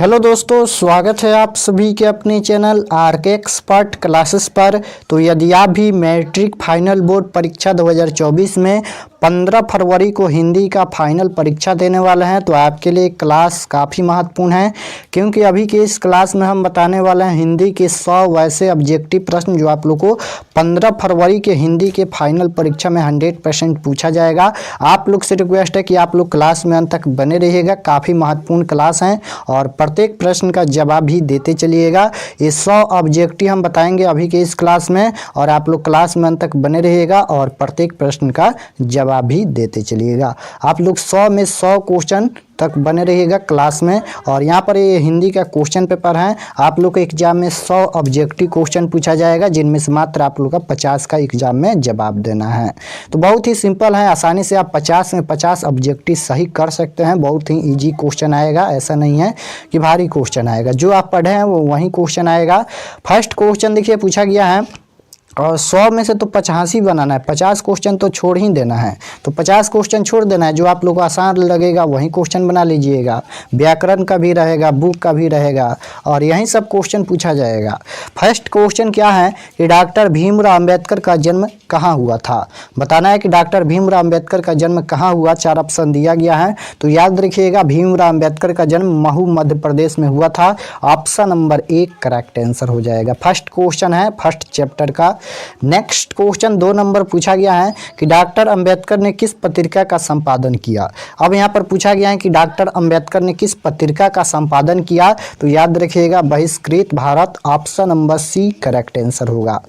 Hello दोस्तों, स्वागत है आप सभी के अपने चैनल आरके एक्सपर्ट क्लासेस पर। तो यदि आप भी मैट्रिक फाइनल बोर्ड परीक्षा 2024 में 15 फरवरी को हिंदी का फाइनल परीक्षा देने वाले हैं तो आपके लिए क्लास काफ़ी महत्वपूर्ण है, क्योंकि अभी के इस क्लास में हम बताने वाले हैं हिंदी के 100 वैसे ऑब्जेक्टिव प्रश्न जो आप लोग को 15 फरवरी के हिंदी के फाइनल परीक्षा में 100% पूछा जाएगा। आप लोग से रिक्वेस्ट है कि आप लोग क्लास में अंत तक बने रहिएगा, काफ़ी महत्वपूर्ण क्लास हैं और प्रत्येक प्रश्न का जवाब भी देते चलिएगा। ये 100 ऑब्जेक्टिव हम बताएंगे अभी के इस क्लास में और आप लोग क्लास में अंत तक बने रहिएगा और प्रत्येक प्रश्न का जवाब भी देते चलिएगा। आप लोग 100 में 100 क्वेश्चन तक बने रहिएगा क्लास में। और यहाँ पर ये हिंदी का क्वेश्चन पेपर है। आप लोग के एग्जाम में 100 ऑब्जेक्टिव क्वेश्चन पूछा जाएगा, जिनमें से मात्र आप लोग का 50 का एग्जाम में जवाब देना है। तो बहुत ही सिंपल है, आसानी से आप 50 में 50 ऑब्जेक्टिव सही कर सकते हैं। बहुत ही इजी क्वेश्चन आएगा, ऐसा नहीं है कि भारी क्वेश्चन आएगा। जो आप पढ़े हैं वो वही क्वेश्चन आएगा। फर्स्ट क्वेश्चन देखिए पूछा गया है और 100 में से तो 85 बनाना है, 50 क्वेश्चन तो छोड़ ही देना है। तो 50 क्वेश्चन छोड़ देना है, जो आप लोग को आसान लगेगा वही क्वेश्चन बना लीजिएगा। व्याकरण का भी रहेगा, बुक का भी रहेगा और यही सब क्वेश्चन पूछा जाएगा। फर्स्ट क्वेश्चन क्या है कि डॉक्टर भीमराव अंबेडकर का जन्म कहाँ हुआ था। बताना है कि डॉक्टर भीमराव अंबेडकर का जन्म कहाँ हुआ। 4 ऑप्शन दिया गया है, तो याद रखिएगा भीमराव अंबेडकर का जन्म महू मध्य प्रदेश में हुआ था। ऑप्शन नंबर 1 करेक्ट आंसर हो जाएगा। फर्स्ट क्वेश्चन है फर्स्ट चैप्टर का। नेक्स्ट क्वेश्चन 2 नंबर पूछा गया है कि डॉक्टर अंबेडकर ने किस पत्रिका का संपादन किया। अब यहाँ पर पूछा गया है कि डॉक्टर अंबेडकर ने किस पत्रिका का संपादन किया, तो याद रखिएगा Bahishkrit Bharat. Option number C correct answer होगा।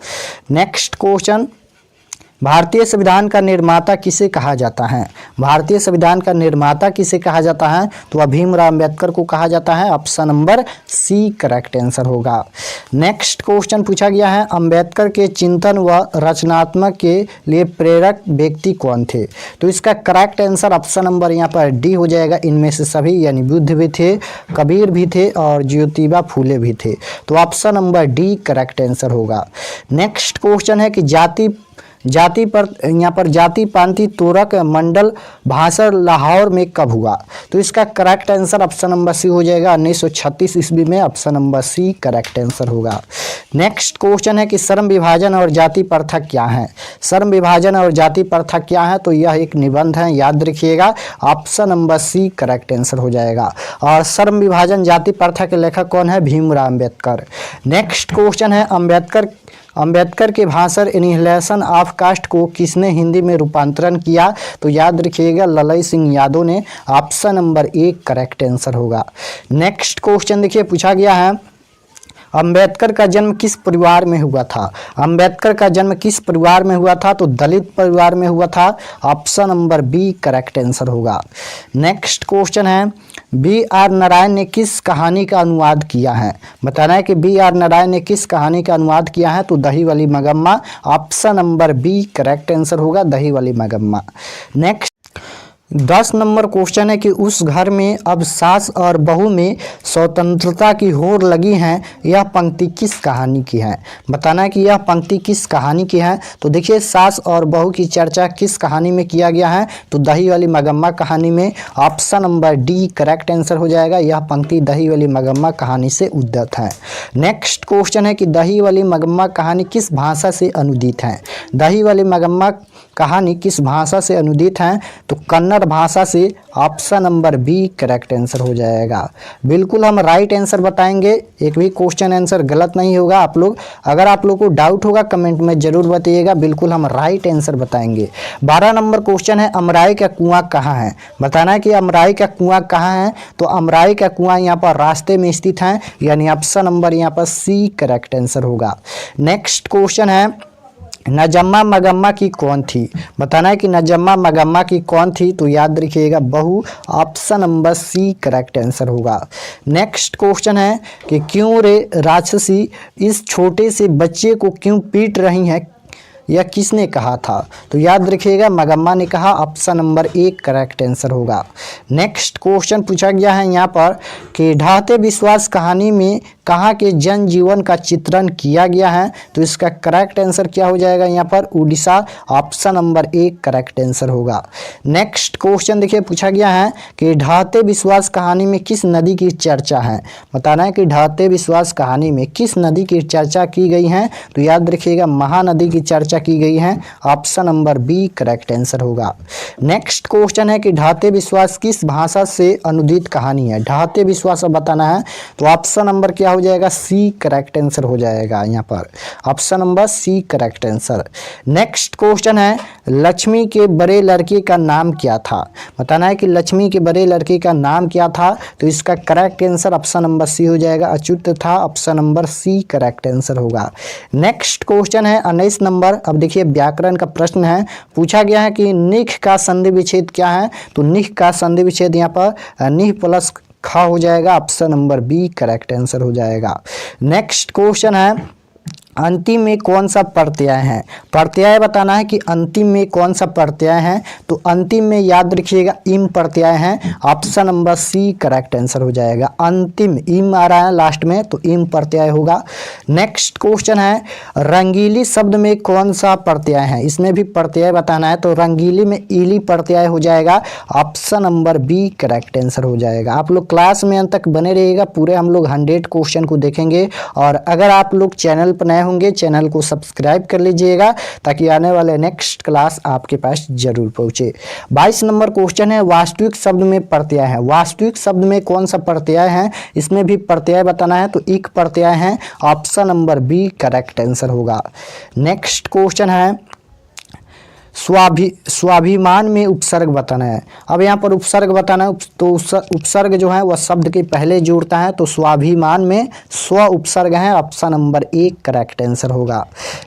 नेक्स्ट क्वेश्चन, भारतीय संविधान का निर्माता किसे कहा जाता है। भारतीय संविधान का निर्माता किसे कहा जाता है, तो वह भीमराव अंबेडकर को कहा जाता है। Option number C correct answer होगा। नेक्स्ट क्वेश्चन पूछा गया है अंबेडकर के चिंतन व रचनात्मक के लिए प्रेरक व्यक्ति कौन थे। तो इसका करेक्ट आंसर ऑप्शन नंबर यहाँ पर डी हो जाएगा। इनमें से सभी यानी बुद्ध भी थे, कबीर भी थे और ज्योतिबा फूले भी थे। तो option number D correct answer होगा। नेक्स्ट क्वेश्चन है कि जाति पांति तोरक मंडल भाषण लाहौर में कब हुआ। तो इसका correct answer option number C हो जाएगा 1936 ईस्वी में। Option number C correct answer होगा। नेक्स्ट क्वेश्चन है कि श्रम विभाजन और जाति प्रथा क्या है। श्रम विभाजन और जाति प्रथा क्या है, तो यह एक निबंध है, याद रखिएगा। Option number C correct answer हो जाएगा। और श्रम विभाजन जाति प्रथा के लेखक कौन है, भीमराव अंबेडकर। नेक्स्ट क्वेश्चन है अंबेडकर के भाषण एनिहिलेशन ऑफ कास्ट को किसने हिंदी में रूपांतरण किया, तो याद रखिएगा ललई सिंह यादव ने। ऑप्शन नंबर 1 करेक्ट आंसर होगा। नेक्स्ट क्वेश्चन देखिए पूछा गया है अंबेडकर का जन्म किस परिवार में हुआ था। अंबेडकर का जन्म किस परिवार में हुआ था, तो दलित परिवार में हुआ था। Option number B correct answer होगा। नेक्स्ट क्वेश्चन है B.R. नारायण ने किस कहानी का अनुवाद किया है। बताना है कि B.R. नारायण ने किस कहानी का अनुवाद किया है, तो दही वाली मगम्मा। Option number B correct answer होगा, दही वाली मगम्मा। नेक्स्ट 10 नंबर क्वेश्चन है कि उस घर में अब सास और बहू में स्वतंत्रता की होड़ लगी है, यह पंक्ति किस कहानी की है। बताना है कि यह पंक्ति किस कहानी की है। तो देखिए सास और बहू की चर्चा किस कहानी में किया गया है, तो दही वाली मगम्मा कहानी में। Option number D correct answer हो जाएगा। यह पंक्ति दही वाली मगम्मा कहानी से उद्धृत है। नेक्स्ट क्वेश्चन है कि दही वाली मगम्मा कहानी किस भाषा से अनुदित है। दही वाली मगम्मा कहानी किस भाषा से अनुदित है, तो कन्नड़ भाषा से। Option number B correct answer हो जाएगा। बिल्कुल हम राइट आंसर बताएंगे, एक भी क्वेश्चन आंसर गलत नहीं होगा। आप लोग अगर आप लोग को डाउट होगा कमेंट में जरूर बताइएगा, बिल्कुल हम राइट आंसर बताएंगे। 12 नंबर क्वेश्चन है अमराई का कुआं कहाँ है। बताना है कि अमराई का कुआं कहाँ है, तो अमराई का कुआं यहाँ पर रास्ते में स्थित है, यानी ऑप्शन नंबर यहाँ पर सी करेक्ट आंसर होगा। नेक्स्ट क्वेश्चन है नजम्मा मगम्मा की कौन थी। बताना है कि नजम्मा मगम्मा की कौन थी, तो याद रखिएगा बहू। Option number C correct answer होगा। नेक्स्ट क्वेश्चन है कि क्यों रे राक्षसी इस छोटे से बच्चे को क्यों पीट रही है, यह किसने कहा था? तो याद रखिएगा मगम्मा ने कहा, ऑप्शन नंबर 1 करेक्ट आंसर होगा। नेक्स्ट क्वेश्चन पूछा गया है यहाँ पर कि ढाते विश्वास कहानी में कहाँ के जनजीवन का चित्रण किया गया है? तो इसका करेक्ट आंसर क्या हो जाएगा यहाँ पर? Orissa, option number 1 correct answer होगा। नेक्स्ट क्वेश्चन देखिए पूछा गया है कि ढाते विश्वास कहानी में किस नदी की चर्चा है? बताना है कि ढाते विश्वास कहानी में किस नदी की चर्चा की गई है? तो याद रखिएगा महानदी की चर्चा की गई है, option number B correct answer होगा। नेक्स्ट क्वेश्चन है कि ढाते विश्वास किस भाषा से अनुदित कहानी है? ढाते विश्वास बताना है, तो ऑप्शन नंबर क्या हो जाएगा? सी करेक्ट आंसर हो जाएगा यहाँ पर, option number C correct answer. Next question है लक्ष्मी के बड़े लड़के का नाम क्या था? बताना है कि लक्ष्मी के बड़े लड़के का नाम क्या था? तो इसका correct answer option number C हो जाएगा, अच्युत था, option number C correct answer होगा। नेक्स्ट क्वेश्चन है 19 नंबर। अब देखिए व्याकरण का प्रश्न है, पूछा गया है कि निख का संधि विच्छेद क्या है? तो निख का संधि विच्छेद यहाँ पर निह प्लस खा हो जाएगा, option number B correct answer हो जाएगा। नेक्स्ट क्वेश्चन है अंतिम में कौन सा प्रत्यय है? प्रत्यय बताना है कि अंतिम में कौन सा प्रत्यय है? तो अंतिम में याद रखिएगा इम प्रत्यय है, option number C correct answer हो जाएगा। अंतिम इम आ रहा है लास्ट में, तो इम प्रत्यय होगा। नेक्स्ट क्वेश्चन है रंगीली शब्द में कौन सा प्रत्यय है? इसमें भी प्रत्यय बताना है, तो रंगीली में ईली प्रत्यय हो जाएगा, option number B correct answer हो जाएगा। आप लोग क्लास में अंत तक बने रहिएगा, पूरे हम लोग 100 क्वेश्चन को देखेंगे। और अगर आप लोग चैनल पर नए होंगे, चैनल को सब्सक्राइब कर लीजिएगा ताकि आने वाले नेक्स्ट क्लास आपके पास जरूर पहुंचे। 22 नंबर क्वेश्चन है वास्तविक शब्द में प्रत्यय है। वास्तविक शब्द में कौन सा प्रत्यय है? इसमें भी प्रत्यय बताना है, तो एक प्रत्यय है, option number B correct answer होगा। नेक्स्ट क्वेश्चन है स्वाभिमान में उपसर्ग बताना है। अब यहाँ पर उपसर्ग बताना है, तो उपसर्ग जो है वह शब्द के पहले जुड़ता है, तो स्वाभिमान में स्व उपसर्ग है, ऑप्शन नंबर 1 करेक्ट आंसर होगा।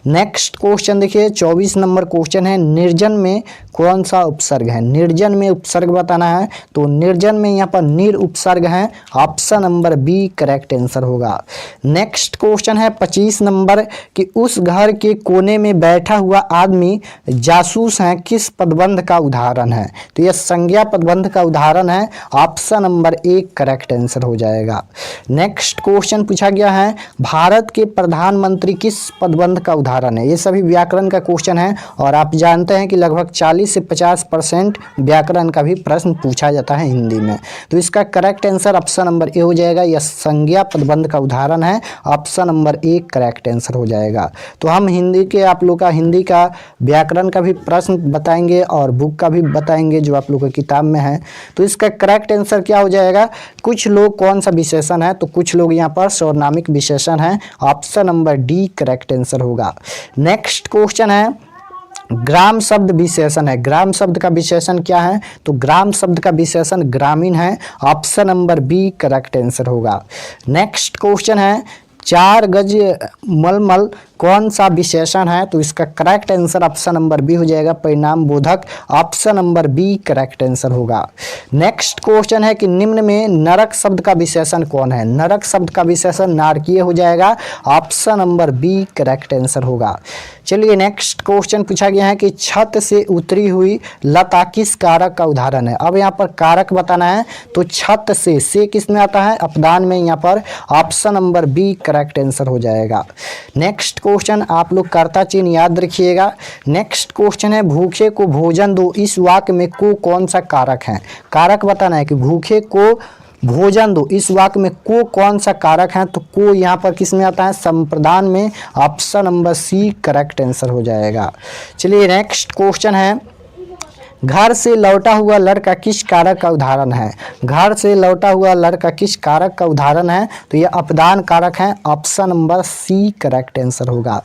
नेक्स्ट क्वेश्चन देखिए 24 नंबर क्वेश्चन है निर्जन में कौन सा उपसर्ग है? निर्जन में उपसर्ग बताना है, तो निर्जन में यहाँ पर निर उपसर्ग है, option number B correct answer होगा। नेक्स्ट क्वेश्चन है 25 नंबर कि उस घर के कोने में बैठा हुआ आदमी जासूस है, किस पदबंध का उदाहरण है? तो यह संज्ञा पदबंध का उदाहरण है, ऑप्शन नंबर 1 करेक्ट आंसर हो जाएगा। नेक्स्ट क्वेश्चन पूछा गया है भारत के प्रधानमंत्री किस पदबंध का उदाहरण है? ये सभी व्याकरण का क्वेश्चन है और आप जानते हैं कि लगभग 40 से 50% व्याकरण का भी प्रश्न पूछा जाता है हिंदी में। तो इसका correct answer option number A हो जाएगा, यह संज्ञा पदबंध का उदाहरण है, ऑप्शन नंबर 1 करेक्ट आंसर हो जाएगा। तो हम हिंदी के आप लोग का हिंदी का व्याकरण का भी प्रश्न बताएंगे और बुक का भी बताएंगे जो आप लोग की किताब में है। तो इसका करेक्ट आंसर क्या हो जाएगा? कुछ लोग कौन सा विशेषण है? तो कुछ लोग यहाँ पर सर्वनामिक विशेषण है, option number D correct answer होगा। नेक्स्ट क्वेश्चन है ग्राम शब्द विशेषण है। ग्राम शब्द का विशेषण क्या है? तो ग्राम शब्द का विशेषण ग्रामीण है, option number B correct answer होगा। नेक्स्ट क्वेश्चन है 4 गज मलमल कौन सा विशेषण है? तो इसका correct answer option number B हो जाएगा, परिणाम बोधक, option number B correct answer होगा। नेक्स्ट क्वेश्चन है कि निम्न में नरक शब्द का विशेषण कौन है? नरक शब्द का विशेषण नारकीय हो जाएगा, option number B correct answer होगा। चलिए नेक्स्ट क्वेश्चन पूछा गया है कि छत से उतरी हुई लता किस कारक का उदाहरण है? अब यहाँ पर कारक बताना है, तो छत से किस में आता है? अपदान में, यहाँ पर option number B correct answer हो जाएगा। नेक्स्ट क्वेश्चन आप लोग कर्ता चिन्ह याद रखिएगा। नेक्स्ट क्वेश्चन है भूखे को भोजन दो, इस वाक्य में को कौन सा कारक है? कारक बताना है कि भूखे को भोजन दो, इस वाक्य में को कौन सा कारक है? तो को यहाँ पर किस में आता है? संप्रदान में, option number C correct answer हो जाएगा। चलिए नेक्स्ट क्वेश्चन है घर से लौटा हुआ लड़का किस कारक का उदाहरण है? घर से लौटा हुआ लड़का किस कारक का उदाहरण है? तो यह अपदान कारक है, option number C correct answer होगा।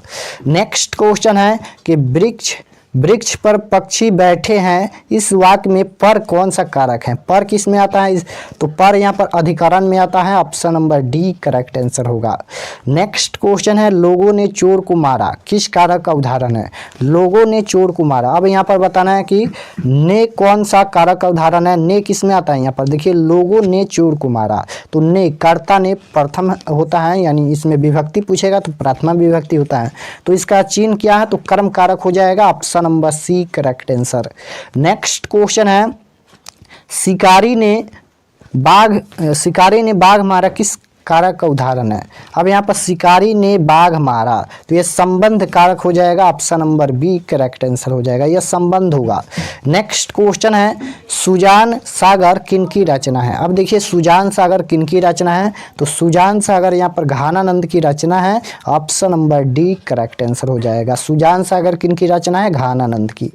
नेक्स्ट क्वेश्चन है कि वृक्ष वृक्ष पर पक्षी बैठे हैं, इस वाक्य में पर कौन सा कारक है? पर किस में आता है? तो पर यहाँ पर अधिकरण में आता है। Option number D correct answer होगा। नेक्स्ट क्वेश्चन है लोगों ने चोर को मारा, किस कारक का उदाहरण है? लोगों ने चोर को मारा। अब यहाँ पर बताना है कि ने कौन सा कारक का उदाहरण है। ने किस में आता है? यहाँ पर देखिए लोगों ने चोर को मारा, तो ने कर्ता ने प्रथम होता है, यानी इसमें विभक्ति पूछेगा तो प्रथमा विभक्ति होता है, तो इसका चिन्ह क्या है? तो कर्म कारक हो जाएगा। Option number C correct answer. Next question है शिकारी ने बाघ मारा, किस कारक का उदाहरण है? अब यहाँ पर शिकारी ने बाघ मारा, तो ये संबंध कारक हो जाएगा। Option number B correct answer हो जाएगा, यह संबंध होगा। नेक्स्ट क्वेश्चन है सुजान सागर किनकी रचना है? अब देखिए सुजान सागर किनकी रचना है? तो सुजान सागर यहाँ पर घानानंद की रचना है। Option number D correct answer हो जाएगा। सुजान सागर किनकी रचना है? घानानंद की।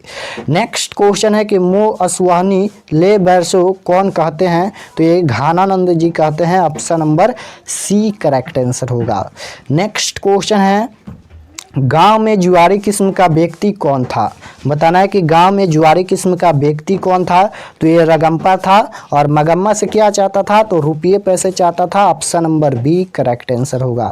नेक्स्ट क्वेश्चन है कि मो असुहानी ले बैरसो कौन कहते हैं? तो ये घानानंद जी कहते हैं। Option number C correct answer होगा। नेक्स्ट क्वेश्चन है गांव में जुआरी किस्म का व्यक्ति कौन था? बताना है कि गांव में जुआरी किस्म का व्यक्ति कौन था? तो ये रगम्पा था, और मगम्मा से क्या चाहता था? तो रुपये पैसे चाहता था। Option number B correct answer होगा।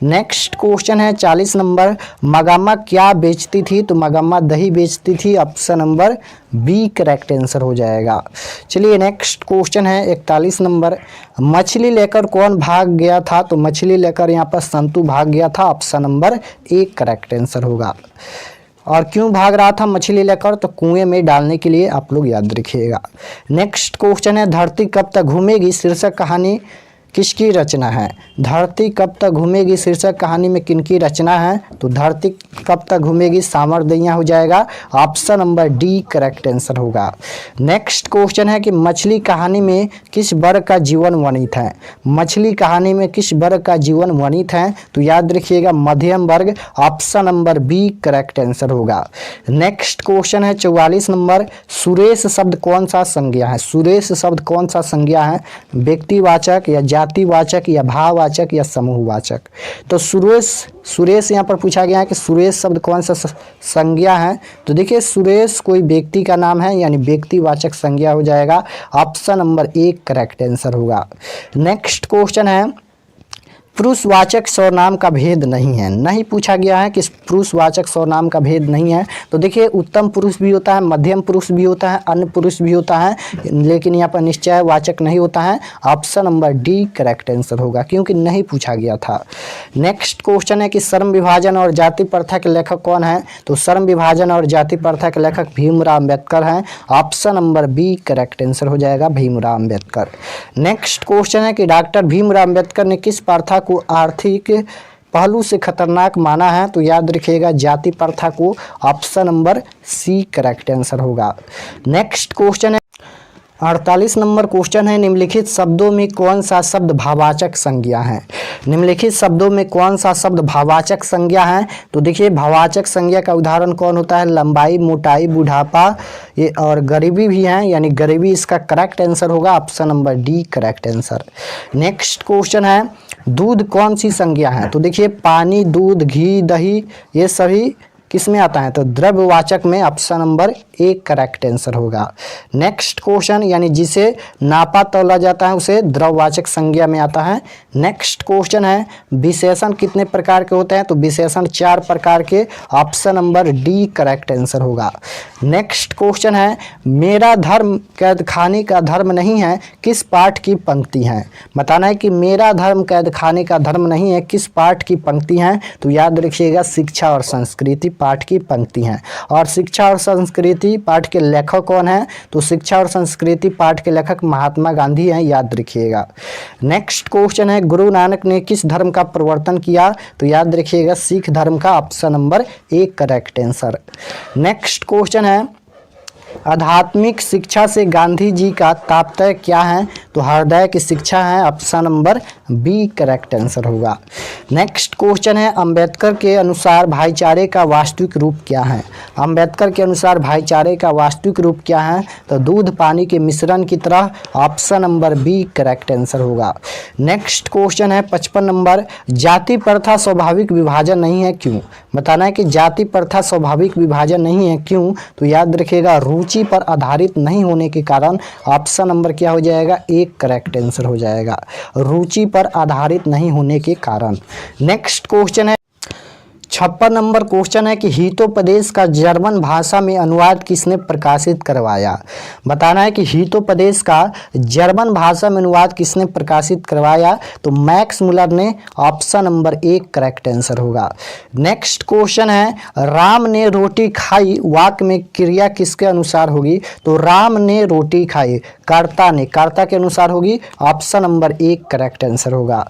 नेक्स्ट क्वेश्चन है 40 नंबर मगम्मा क्या बेचती थी? तो मगम्मा दही बेचती थी। Option number B correct answer हो जाएगा। चलिए नेक्स्ट क्वेश्चन है 41 नंबर मछली लेकर कौन भाग गया था? तो मछली लेकर यहाँ पर संतु भाग गया था। Option number A correct answer होगा। और क्यों भाग रहा था मछली लेकर? तो कुएं में डालने के लिए, आप लोग याद रखिएगा। नेक्स्ट क्वेश्चन है धरती कब तक घूमेगी शीर्षक कहानी किसकी रचना है? धरती कब तक घूमेगी शीर्षक कहानी में किनकी रचना है? तो धरती कब तक घूमेगी सामरदैया हो जाएगा। Option number D correct answer होगा। नेक्स्ट क्वेश्चन है कि मछली कहानी में किस वर्ग का जीवन वर्णित है? मछली कहानी में किस वर्ग का जीवन वर्णित है? तो याद रखिएगा मध्यम वर्ग। Option number B correct answer होगा। नेक्स्ट क्वेश्चन है 44 नंबर सुरेश शब्द कौन सा संज्ञा है? सुरेश शब्द कौन सा संज्ञा है? व्यक्तिवाचक या जातिवाचक या भाववाचक या समूहवाचक? तो सुरेश यहाँ पर पूछा गया है कि सुरेश शब्द कौन सा संज्ञा है? तो देखिए सुरेश कोई व्यक्ति का नाम है, यानी व्यक्तिवाचक संज्ञा हो जाएगा। Option number A correct answer होगा। नेक्स्ट क्वेश्चन है पुरुषवाचक सर्वनाम का भेद नहीं है। नहीं पूछा गया है कि पुरुषवाचक सर्वनाम का भेद नहीं है। तो देखिए उत्तम पुरुष भी होता है, मध्यम पुरुष भी होता है, अन्य पुरुष भी होता है, लेकिन यहाँ पर निश्चयवाचक नहीं होता है। Option number D correct answer होगा, क्योंकि नहीं पूछा गया था। नेक्स्ट क्वेश्चन है कि श्रम विभाजन और जाति प्रथा के लेखक कौन है? तो श्रम विभाजन और जाति प्रथा के लेखक भीमराव अम्बेडकर हैं। Option number B correct answer हो जाएगा, भीमराव अम्बेडकर। नेक्स्ट क्वेश्चन है कि डॉक्टर भीमराव अम्बेडकर ने किस प्रथा को आर्थिक पहलू से खतरनाक माना है? तो याद रखिएगा जाति प्रथा को। Option number C correct answer होगा। नेक्स्ट क्वेश्चन है 48 नंबर क्वेश्चन है निम्नलिखित शब्दों में कौन सा शब्द भाववाचक संज्ञा है? निम्नलिखित शब्दों में कौन सा शब्द भाववाचक संज्ञा है? तो देखिए भाववाचक संज्ञा का उदाहरण कौन होता है? लंबाई, मोटाई, बुढ़ापा ये और गरीबी भी हैं, यानी गरीबी इसका करेक्ट आंसर होगा। Option number D correct answer. Next question है दूध कौन सी संज्ञा है? तो देखिए पानी, दूध, घी, दही ये सभी किस में आता है? तो द्रव्यवाचक में। Option number A correct answer होगा। नेक्स्ट क्वेश्चन यानी जिसे नापा तौला जाता है उसे द्रव्यवाचक संज्ञा में आता है। नेक्स्ट क्वेश्चन है विशेषण कितने प्रकार के होते हैं? तो विशेषण 4 प्रकार के। Option number D correct answer होगा। नेक्स्ट क्वेश्चन है मेरा धर्म कैद खाने का धर्म नहीं है, किस पाठ की पंक्ति है? बताना है कि मेरा धर्म कैद खाने का धर्म नहीं है, किस पाठ की पंक्ति है? तो याद रखिएगा शिक्षा और संस्कृति पाठ की पंक्ति हैं। और शिक्षा और संस्कृति पाठ के लेखक कौन है? तो शिक्षा और संस्कृति पाठ के लेखक महात्मा गांधी हैं, याद रखिएगा। नेक्स्ट क्वेश्चन है गुरु नानक ने किस धर्म का प्रवर्तन किया? तो याद रखिएगा सिख धर्म का। Option number A correct answer. Next question है आध्यात्मिक शिक्षा से गांधी जी का तात्पर्य क्या है? तो हृदय की शिक्षा है, option number B correct answer होगा। नेक्स्ट क्वेश्चन है, अंबेडकर के अनुसार भाईचारे का वास्तविक रूप क्या है? अंबेडकर के अनुसार भाईचारे का वास्तविक रूप क्या है? तो दूध पानी के मिश्रण की तरह, option number B correct answer होगा। नेक्स्ट क्वेश्चन है 55 नंबर, जाति प्रथा स्वाभाविक विभाजन नहीं है क्यों? बताना है कि जाति प्रथा स्वाभाविक विभाजन नहीं है क्यों? तो याद रखिएगा रुचि पर आधारित नहीं होने के कारण, ऑप्शन नंबर क्या हो जाएगा? एक करेक्ट आंसर हो जाएगा, रुचि पर आधारित नहीं होने के कारण। नेक्स्ट क्वेश्चन है 56 नंबर क्वेश्चन है कि हितोपदेश का जर्मन भाषा में अनुवाद किसने प्रकाशित करवाया? बताना है कि हितोपदेश का जर्मन भाषा में अनुवाद किसने प्रकाशित करवाया? तो मैक्स मुलर ने, ऑप्शन नंबर एक करेक्ट आंसर होगा। नेक्स्ट क्वेश्चन है, राम ने रोटी खाई वाक्य में क्रिया किसके अनुसार होगी? तो राम ने रोटी खाई कर्ता ने, कर्ता के अनुसार होगी, ऑप्शन नंबर एक करेक्ट आंसर होगा।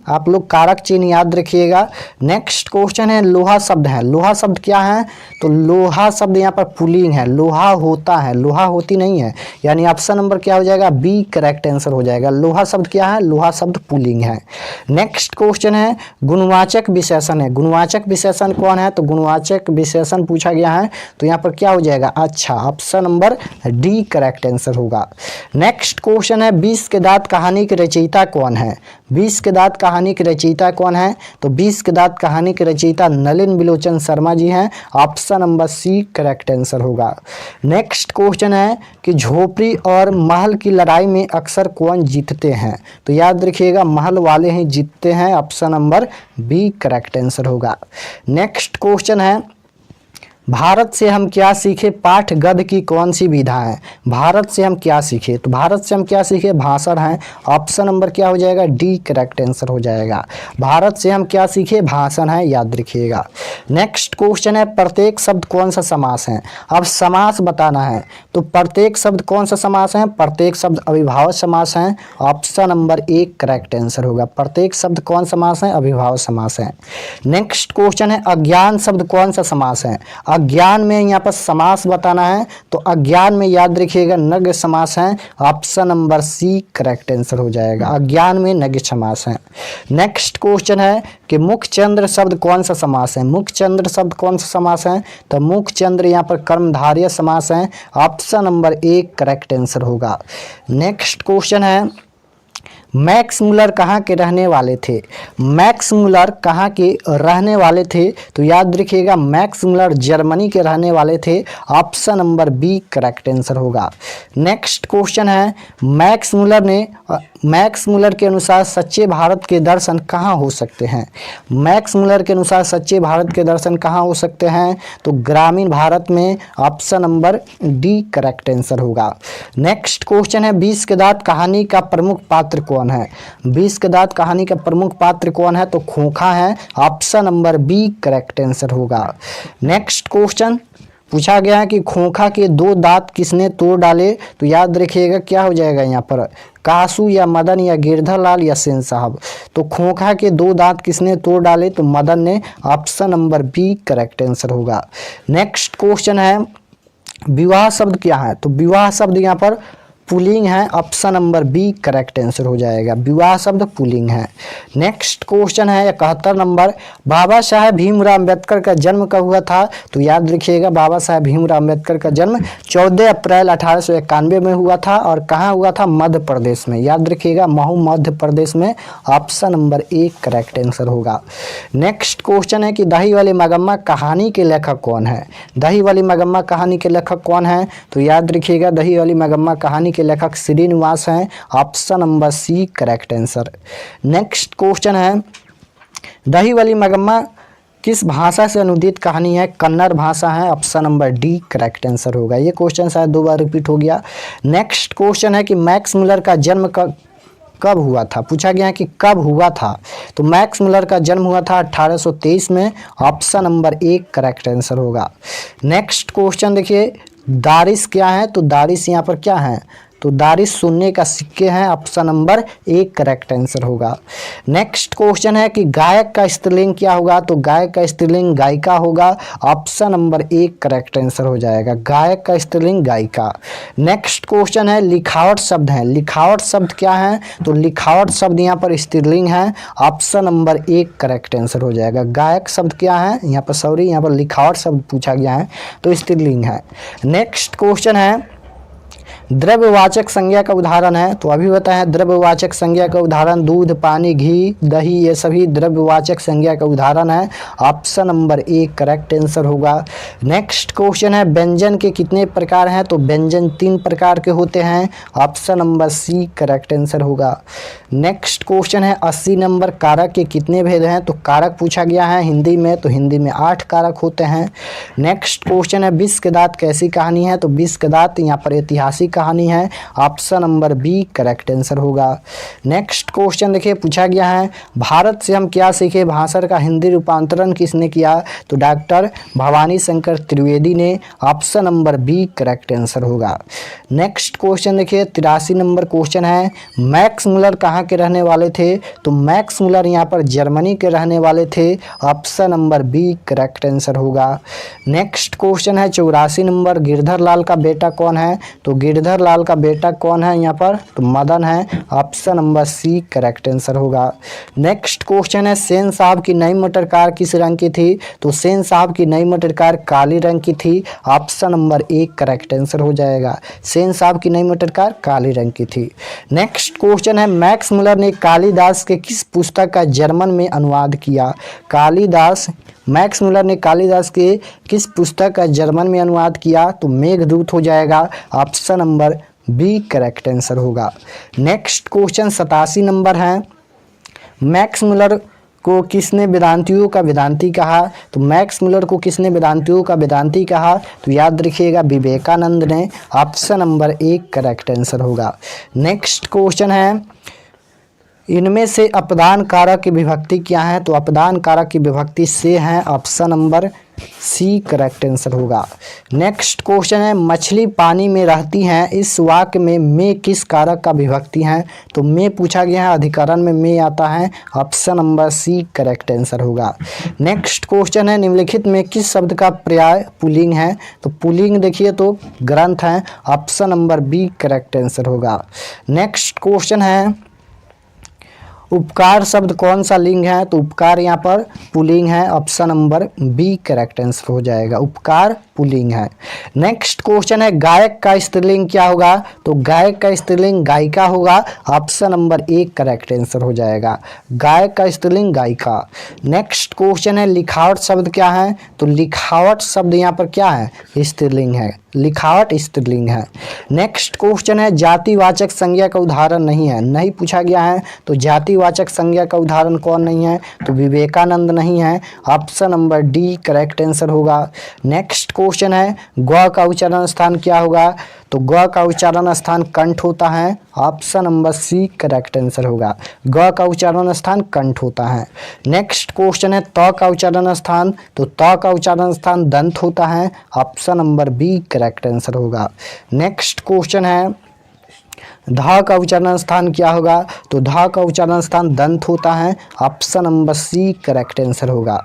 आप लोग कारक चिन्ह याद रखिएगा। नेक्स्ट क्वेश्चन है, लोहा शब्द है, लोहा शब्द क्या है? तो लोहा शब्द यहाँ पर पुल्लिंग है, लोहा होता है, लोहा होती नहीं है, यानी ऑप्शन नंबर क्या हो जाएगा? बी करेक्ट आंसर हो जाएगा। लोहा शब्द क्या है? लोहा शब्द पुल्लिंग है। नेक्स्ट क्वेश्चन है, गुणवाचक विशेषण है, गुणवाचक विशेषण कौन है? तो गुणवाचक विशेषण पूछा गया है, तो यहाँ पर क्या हो जाएगा? अच्छा, option number D correct answer होगा। नेक्स्ट क्वेश्चन है, 20 के दांत कहानी के रचयिता कौन है? 20 के दांत कहानी के रचयिता कौन है? तो 20 के दांत कहानी के रचयिता नलिन बिलोचन शर्मा जी हैं, option number C correct answer होगा। नेक्स्ट क्वेश्चन है कि झोपड़ी और महल की लड़ाई में अक्सर कौन जीतते हैं? तो याद रखिएगा महल वाले ही जीतते हैं, option number B correct answer होगा। नेक्स्ट क्वेश्चन है, भारत से हम क्या सीखे पाठ गद्य की कौन सी विधा है? भारत से हम क्या सीखे? तो भारत से हम क्या सीखे? भाषण है, ऑप्शन नंबर क्या हो जाएगा? डी करेक्ट आंसर हो जाएगा। भारत से हम क्या सीखे? भाषण है, याद रखिएगा। नेक्स्ट क्वेश्चन है, प्रत्येक शब्द कौन सा समास है? अब समास बताना है, तो प्रत्येक शब्द कौन सा समास है? प्रत्येक शब्द अविभाज्य समास है, ऑप्शन नंबर एक करेक्ट आंसर होगा। प्रत्येक शब्द कौन समास है? अविभाज्य समास है। नेक्स्ट क्वेश्चन है, अज्ञान शब्द कौन सा समास है? अज्ञान में यहाँ पर समास बताना है, तो अज्ञान में याद रखिएगा नग्न समास है, option number C correct answer हो जाएगा। अज्ञान में नग्न समास है। नेक्स्ट क्वेश्चन है कि मुखचंद्र शब्द कौन सा समास है? मुखचंद्र शब्द कौन सा समास है? तो मुखचंद्र यहाँ पर कर्मधारय समास है, ऑप्शन नंबर एक करेक्ट आंसर होगा। नेक्स्ट क्वेश्चन है, मैक्स मुलर कहाँ के रहने वाले थे? मैक्स मुलर कहाँ के रहने वाले थे? तो याद रखिएगा मैक्स मुलर जर्मनी के रहने वाले थे, option number B correct answer होगा। नेक्स्ट क्वेश्चन है, मैक्स मुलर के अनुसार सच्चे भारत के दर्शन कहाँ हो सकते हैं? मैक्स मुलर के अनुसार सच्चे भारत के दर्शन कहाँ हो सकते हैं? तो ग्रामीण भारत में, option number D correct answer होगा। नेक्स्ट क्वेश्चन है, 20 के दांत कहानी का प्रमुख पात्र कौन है? 20 के दांत कहानी का प्रमुख पात्र कौन है? तो खोखा है, option number B correct answer होगा। नेक्स्ट क्वेश्चन पूछा गया है कि खोखा के 2 दांत किसने तोड़ डाले? तो याद रखिएगा क्या हो जाएगा यहाँ पर? कासू या मदन या गिरधर लाल या सेन साहब। तो खोखा के 2 दांत किसने तोड़ डाले? तो मदन ने, option number B correct answer होगा। नेक्स्ट क्वेश्चन है, विवाह शब्द क्या है? तो विवाह शब्द यहाँ पर पुल्लिंग है, option number B correct answer हो जाएगा। विवाह शब्द पुल्लिंग है। नेक्स्ट क्वेश्चन है 71 नंबर, बाबा साहेब भीमराव अम्बेडकर का जन्म कब हुआ था? तो याद रखिएगा बाबा साहेब भीमराव अम्बेडकर का जन्म 14 अप्रैल 1891 में हुआ था, और कहाँ हुआ था? मध्य प्रदेश में, याद रखिएगा महू मध्य प्रदेश में, ऑप्शन नंबर एक करेक्ट आंसर होगा। नेक्स्ट क्वेश्चन है कि दही वाली मगम्मा कहानी के लेखक कौन है? दही वाली मगम्मा कहानी के लेखक कौन है? तो याद रखिएगा दही वाली मगम्मा कहानी के लेखक श्रीनिवास हैं, option number C correct answer. Next question है, दही वाली मगम्मा किस भाषा से अनुदित कहानी है? कन्नड़ भाषा है, option number D correct answer होगा। ये क्वेश्चन शायद 2 बार रिपीट हो गया। नेक्स्ट क्वेश्चन है कि मैक्स मुलर का जन्म कब हुआ था? पूछा गया है कि कब हुआ था। तो मैक्स मुलर का जन्म हुआ था 1823 में, ऑप्शन नंबर एक करेक्ट आंसर होगा। नेक्स्ट क्वेश्चन देखिए, दारिश क्या है? तो दारिश यहाँ पर क्या है? तो दारिश सोने का सिक्के हैं, option number A correct answer होगा। नेक्स्ट क्वेश्चन है कि गायक का स्त्रीलिंग क्या होगा, तो गायक का स्त्रीलिंग गायिका होगा, option number A correct answer हो जाएगा। गायक का स्त्रीलिंग गायिका। नेक्स्ट क्वेश्चन है लिखावट शब्द है, लिखावट शब्द क्या है, तो लिखावट शब्द यहाँ पर स्त्रीलिंग है, option number A correct answer हो जाएगा। गायक शब्द क्या है, यहाँ पर सॉरी यहाँ पर लिखावट शब्द पूछा गया है तो स्त्रीलिंग है। नेक्स्ट क्वेश्चन है द्रव्यवाचक संज्ञा का उदाहरण है, तो अभी बताया द्रव्यवाचक संज्ञा का उदाहरण दूध, पानी, घी, दही, ये सभी द्रव्यवाचक संज्ञा का उदाहरण है, option number A correct answer होगा। नेक्स्ट क्वेश्चन है व्यंजन के कितने प्रकार हैं, तो व्यंजन 3 प्रकार के होते हैं, option number C correct answer होगा। नेक्स्ट क्वेश्चन है 80 नंबर कारक के कितने भेद हैं, तो कारक पूछा गया है हिंदी में, तो हिंदी में 8 कारक होते हैं। नेक्स्ट क्वेश्चन है विष के दांत कैसी कहानी है, तो विष के दांत यहाँ पर ऐतिहासिक कहानी है, option number B correct answer होगा। नेक्स्ट क्वेश्चन देखिए पूछा गया है भारत से हम क्या सीखे, भाषण का हिंदी रूपांतरण किसने किया, तो डॉक्टर भवानी शंकर त्रिवेदी ने, option number B correct answer होगा। नेक्स्ट क्वेश्चन देखिए 83 नंबर क्वेश्चन है मैक्स मुलर कहाँ के रहने वाले थे, तो मैक्स मुलर यहाँ पर जर्मनी के रहने वाले थे, option number B correct answer होगा। नेक्स्ट क्वेश्चन है 84 नंबर गिरधर लाल का बेटा कौन है, तो गिरधर लाल का बेटा कौन है यहाँ पर, तो मदन है, option number C correct answer होगा। नेक्स्ट क्वेश्चन है सेन साहब की नई मोटर कार किस रंग की थी, तो सेन साहब की नई मोटर कार काली रंग की थी, option number A correct answer हो जाएगा। सेन साहब की नई मोटर कार काली रंग की थी। नेक्स्ट क्वेश्चन है मैक्स मुलर ने कालिदास के किस पुस्तक का जर्मन में अनुवाद किया, मैक्स मुलर ने कालिदास के किस पुस्तक का जर्मन में अनुवाद किया, तो मेघदूत हो जाएगा, option number B correct answer होगा। नेक्स्ट क्वेश्चन 87 नंबर है मैक्स मुलर को किसने वेदांतियों का वेदांती कहा, तो मैक्स मुलर को किसने वेदांतियों का वेदांती कहा, तो याद रखिएगा विवेकानंद ने, option number A correct answer होगा। नेक्स्ट क्वेश्चन है इनमें से अपदान कारक की विभक्ति क्या है, तो अपदान कारक की विभक्ति से है, option number C correct answer होगा। नेक्स्ट क्वेश्चन है मछली पानी में रहती हैं, इस वाक्य में किस कारक का विभक्ति है, तो में पूछा गया है, अधिकरण में में आता है, option number C correct answer होगा। नेक्स्ट क्वेश्चन है निम्नलिखित में किस शब्द का पर्याय पुल्लिंग है, तो पुल्लिंग देखिए तो ग्रंथ है, option number B correct answer होगा। नेक्स्ट क्वेश्चन है उपकार शब्द कौन सा लिंग है, तो उपकार यहाँ पर पुल्लिंग है, option number B correct answer हो जाएगा। उपकार पुल्लिंग है। नेक्स्ट क्वेश्चन है गायक का स्त्रीलिंग क्या होगा, तो गायक का स्त्रीलिंग गायिका होगा, option number A correct answer हो जाएगा। गायक का स्त्रीलिंग गायिका। नेक्स्ट क्वेश्चन है लिखावट शब्द क्या है, तो लिखावट शब्द यहाँ पर क्या है, स्त्रीलिंग है, लिखावट स्त्रीलिंग है। नेक्स्ट क्वेश्चन है जातिवाचक संज्ञा का उदाहरण नहीं है, नहीं पूछा गया है, तो जातिवाचक संज्ञा का उदाहरण कौन नहीं है, तो विवेकानंद नहीं है, option number D correct answer होगा। नेक्स्ट क्वेश्चन है ग का उच्चारण स्थान क्या होगा, तो ग का उच्चारण स्थान कंठ होता है, option number C correct answer होगा। ग का उच्चारण स्थान कंठ होता है। नेक्स्ट क्वेश्चन है त का उच्चारण स्थान, तो त का उच्चारण स्थान दंत होता है, option number B correct answer होगा। नेक्स्ट क्वेश्चन है ध का उच्चारण स्थान क्या होगा, तो ध का उच्चारण स्थान दंत होता है, option number C correct answer होगा।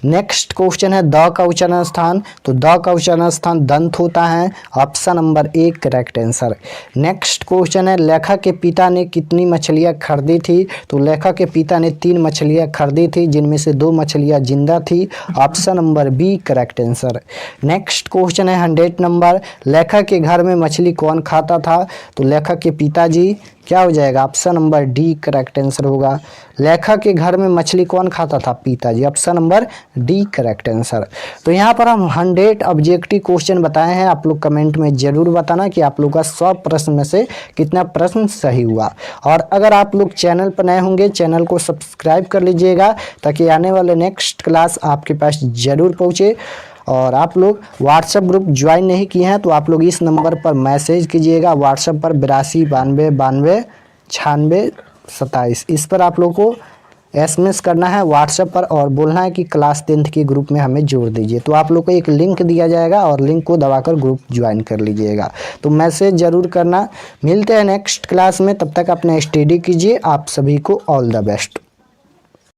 नेक्स्ट क्वेश्चन है द का उच्चारण स्थान, तो द का उच्चारण स्थान दंत होता है, option number A correct answer. Next question है लेखक के पिता ने कितनी मछलियां खरीदी थी, तो लेखक के पिता ने 3 मछलियां खरीदी थी, जिनमें से 2 मछलियां जिंदा थी, option number B correct answer. Next question है 100 नंबर लेखक के घर में मछली कौन खाता था, तो लेखक के पिताजी क्या हो जाएगा, option number D correct answer होगा। लेखक के घर में मछली कौन खाता था, पिताजी, option number D correct answer. तो यहाँ पर हम 100 ऑब्जेक्टिव क्वेश्चन बताए हैं, आप लोग कमेंट में जरूर बताना कि आप लोग का 100 प्रश्न में से कितना प्रश्न सही हुआ। और अगर आप लोग चैनल पर नए होंगे चैनल को सब्सक्राइब कर लीजिएगा ताकि आने वाले नेक्स्ट क्लास आपके पास जरूर पहुँचे। और आप लोग व्हाट्सएप ग्रुप ज्वाइन नहीं किए हैं तो आप लोग इस नंबर पर मैसेज कीजिएगा, व्हाट्सएप पर 82 92 92 96 27, इस पर आप लोग को एसएमएस करना है व्हाट्सएप पर और बोलना है कि क्लास 10th के ग्रुप में हमें जोड़ दीजिए। तो आप लोग को एक लिंक दिया जाएगा और लिंक को दबाकर ग्रुप ज्वाइन कर लीजिएगा। तो मैसेज ज़रूर करना। मिलते हैं नेक्स्ट क्लास में, तब तक अपना स्टडी कीजिए। आप सभी को ऑल द बेस्ट।